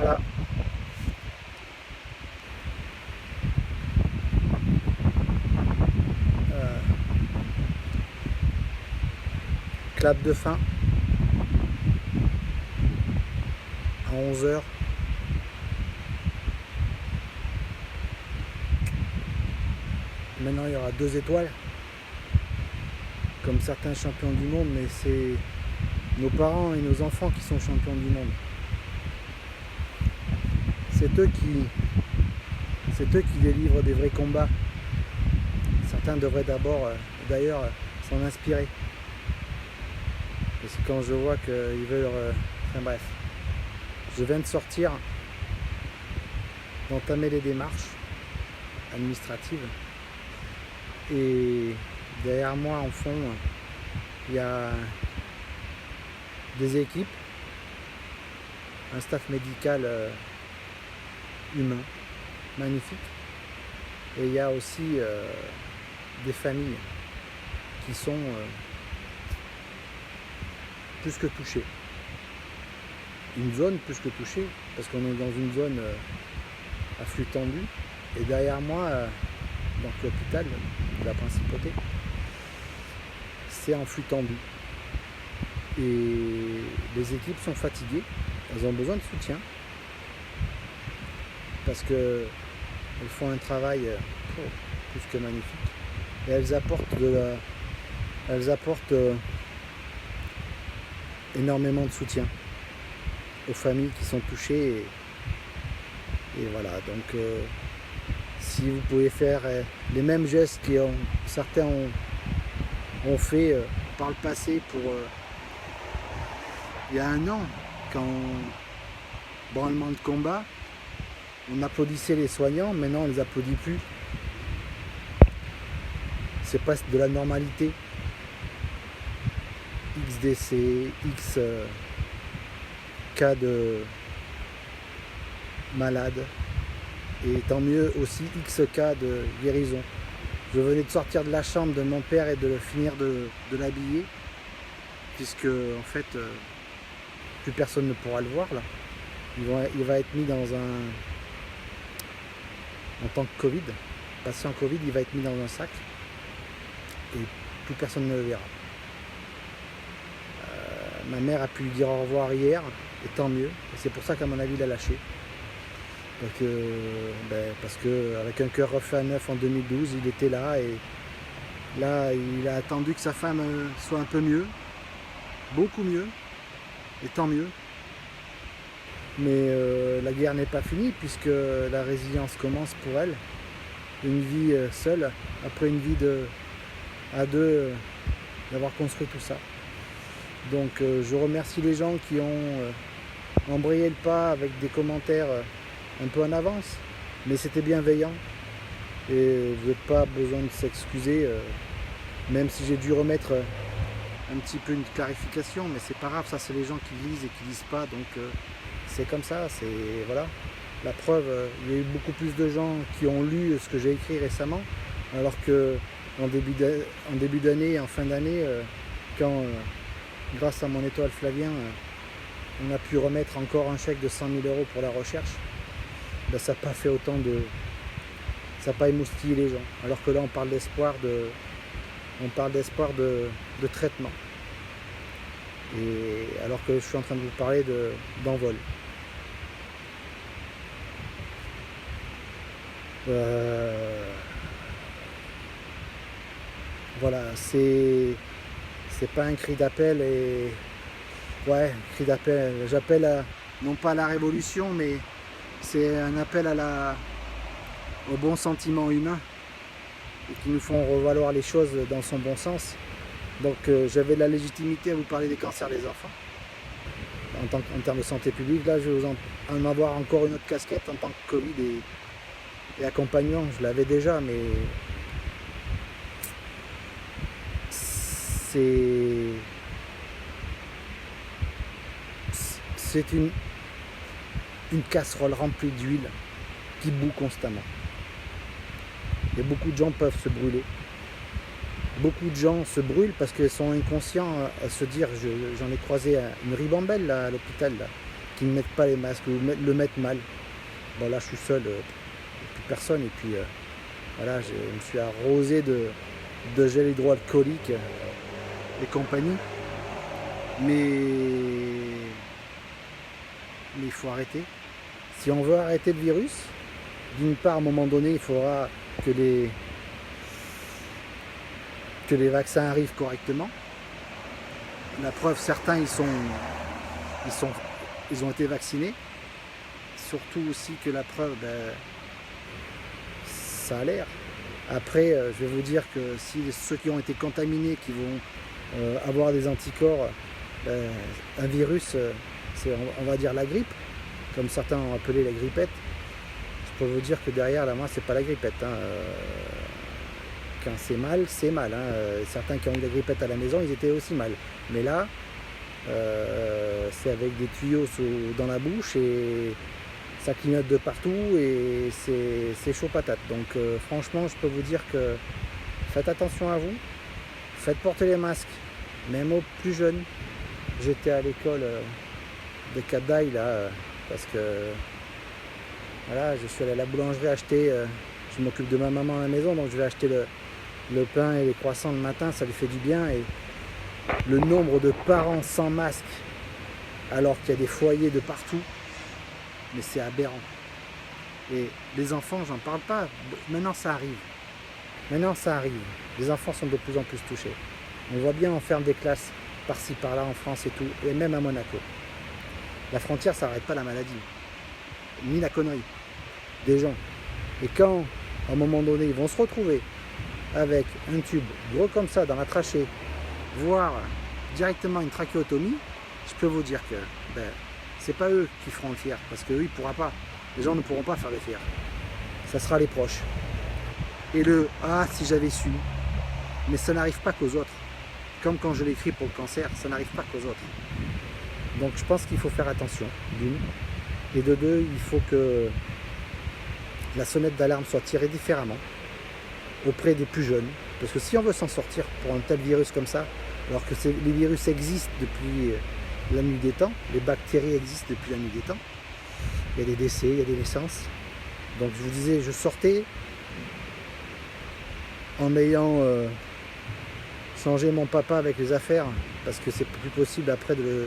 Voilà. Clap de fin à 11 h. Maintenant il y aura 2 étoiles comme certains champions du monde, mais c'est nos parents et nos enfants qui sont champions du monde. C'est eux qui délivrent des vrais combats. Certains devraient d'abord d'ailleurs s'en inspirer. Et c'est quand je vois qu'ils veulent... enfin bref. Je viens de sortir, d'entamer les démarches administratives. Et derrière moi, en fond, il y a des équipes, un staff médical humain, magnifique. Et il y a aussi des familles qui sont plus que touchées. Une zone plus que touchée, parce qu'on est dans une zone à flux tendu. Et derrière moi, donc l'hôpital de la Principauté, c'est en flux tendu. Et les équipes sont fatiguées, elles ont besoin de soutien, parce qu'elles font un travail plus que magnifique. Et elles apportent énormément de soutien aux familles qui sont touchées. Et voilà, donc si vous pouvez faire les mêmes gestes que certains ont fait par le passé pour il y a un an, quand branlement de combat, on applaudissait les soignants, maintenant on ne les applaudit plus. C'est presque de la normalité. X décès, X cas de malades, et tant mieux aussi X cas de guérison. Je venais de sortir de la chambre de mon père et de finir de l'habiller, puisque en fait plus personne ne pourra le voir là. Il va être mis dans un... En tant que Covid, patient Covid, il va être mis dans un sac et plus personne ne le verra. Ma mère a pu lui dire au revoir hier, et tant mieux. Et c'est pour ça qu'à mon avis il a lâché. Donc, parce qu'avec un cœur refait à neuf en 2012, il était là, et là il a attendu que sa femme soit un peu mieux, beaucoup mieux, et tant mieux. Mais la guerre n'est pas finie, puisque la résilience commence pour elle. Une vie seule, après une vie à deux, d'avoir construit tout ça. Donc je remercie les gens qui ont embrayé le pas avec des commentaires un peu en avance, mais c'était bienveillant et vous n'avez pas besoin de s'excuser, même si j'ai dû remettre un petit peu une clarification, mais c'est pas grave, ça c'est les gens qui lisent et qui lisent pas, donc c'est comme ça, c'est voilà. La preuve, il y a eu beaucoup plus de gens qui ont lu ce que j'ai écrit récemment, alors que en début d'année, en fin d'année, quand grâce à mon étoile Flavien, on a pu remettre encore un chèque de 100 000 € pour la recherche, ben, ça n'a pas fait autant de... ça n'a pas émoustillé les gens. Alors que là on parle d'espoir de traitement. Et alors que je suis en train de vous parler d'envol. Voilà, c'est pas un cri d'appel, et ouais, cri d'appel, j'appelle non pas à la révolution, mais c'est un appel au bon sentiment humain, et qui nous font revaloir les choses dans son bon sens. Donc j'avais de la légitimité à vous parler des cancers des enfants en termes de santé publique. Là je vais en avoir encore une autre casquette en tant que Covid et accompagnant. Je l'avais déjà, mais c'est une casserole remplie d'huile qui bout constamment. Et beaucoup de gens peuvent se brûler. Beaucoup de gens se brûlent parce qu'ils sont inconscients à se dire, j'en ai croisé une ribambelle là, à l'hôpital, là, qui ne mettent pas les masques ou le mettent mal. Bon là je suis seul, plus personne, et puis voilà, je me suis arrosé de gel hydroalcoolique et compagnie. Mais il faut arrêter. Si on veut arrêter le virus, d'une part, à un moment donné, il faudra que les vaccins arrivent correctement. La preuve, certains ils ont été vaccinés. Surtout aussi que la preuve, ça a l'air. Après, je vais vous dire que si ceux qui ont été contaminés, qui vont avoir des anticorps, un virus, c'est on va dire la grippe, comme certains ont appelé la grippette. Je peux vous dire que derrière, là, moi, c'est pas la grippette. Quand c'est mal, c'est mal. Certains qui ont eu la grippette à la maison, ils étaient aussi mal. Mais là, c'est avec des tuyaux dans la bouche et ça clignote de partout et c'est chaud patate. Donc franchement, je peux vous dire que faites attention à vous, faites porter les masques, même aux plus jeunes. J'étais à l'école de Cap d'Aille là, parce que voilà, je suis allé à la boulangerie acheter, je m'occupe de ma maman à la maison, donc je vais acheter le pain et les croissants le matin, ça lui fait du bien. Et le nombre de parents sans masque, alors qu'il y a des foyers de partout, mais c'est aberrant. Et les enfants, j'en parle pas, maintenant ça arrive. Maintenant ça arrive, les enfants sont de plus en plus touchés. On voit bien, on ferme des classes par-ci par-là en France et tout, et même à Monaco. La frontière, ça n'arrête pas la maladie, ni la connerie des gens. Et quand, à un moment donné, ils vont se retrouver avec un tube gros comme ça dans la trachée, voire directement une trachéotomie, je peux vous dire que c'est pas eux qui feront le fier, parce que eux, ils pourront pas. Les gens ne pourront pas faire le fier. Ça sera les proches. Et si j'avais su, mais ça n'arrive pas qu'aux autres. Comme quand je l'écris pour le cancer, ça n'arrive pas qu'aux autres. Donc je pense qu'il faut faire attention, d'une. Et de deux, il faut que la sonnette d'alarme soit tirée différemment auprès des plus jeunes. Parce que si on veut s'en sortir pour un tel virus comme ça, alors que les virus existent depuis la nuit des temps, les bactéries existent depuis la nuit des temps, il y a des décès, il y a des naissances. Donc je vous disais, je sortais en ayant changé mon papa avec les affaires, parce que c'est plus possible après de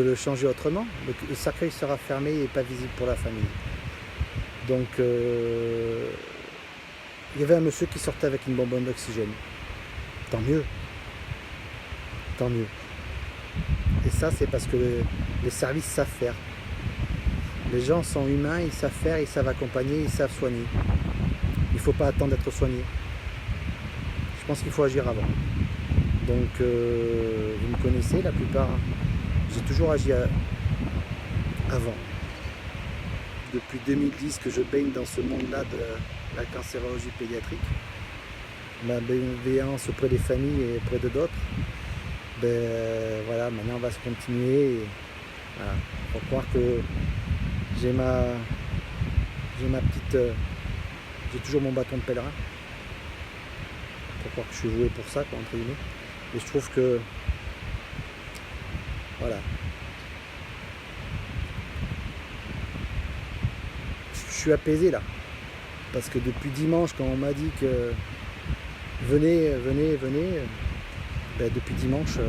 le changer autrement. Le cercueil sera fermé et pas visible pour la famille. Donc il y avait un monsieur qui sortait avec une bonbonne d'oxygène. Tant mieux. Tant mieux. Et ça, c'est parce que les services savent faire. Les gens sont humains, ils savent faire, ils savent accompagner, ils savent soigner. Il ne faut pas attendre d'être soigné. Je pense qu'il faut agir avant. Donc, vous me connaissez, la plupart. J'ai toujours agi avant. Depuis 2010 que je baigne dans ce monde-là de la cancérologie pédiatrique. Ma bienveillance auprès des familles et auprès de d'autres. Voilà, maintenant on va se continuer. Et, voilà, faut croire que j'ai ma petite, j'ai toujours mon bâton de pèlerin. Faut croire que je suis voué pour ça, quoi, entre guillemets. Et je trouve que, voilà, je suis apaisé là, parce que depuis dimanche, quand on m'a dit que venez, depuis dimanche,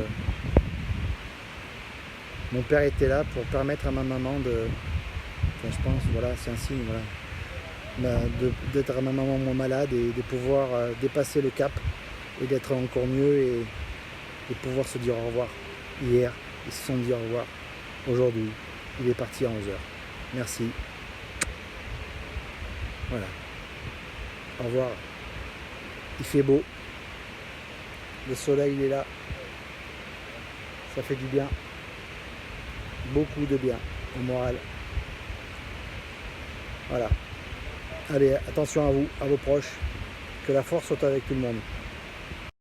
mon père était là pour permettre à ma maman je pense, voilà, c'est un signe, voilà, d'être à ma maman moins malade et de pouvoir dépasser le cap et d'être encore mieux et pouvoir se dire au revoir. Hier, ils se sont dit au revoir. Aujourd'hui, il est parti à 11h. Merci. Voilà. Au revoir. Il fait beau. Le soleil, il est là. Ça fait du bien. Beaucoup de bien au moral. Voilà. Allez, attention à vous, à vos proches. Que la force soit avec tout le monde.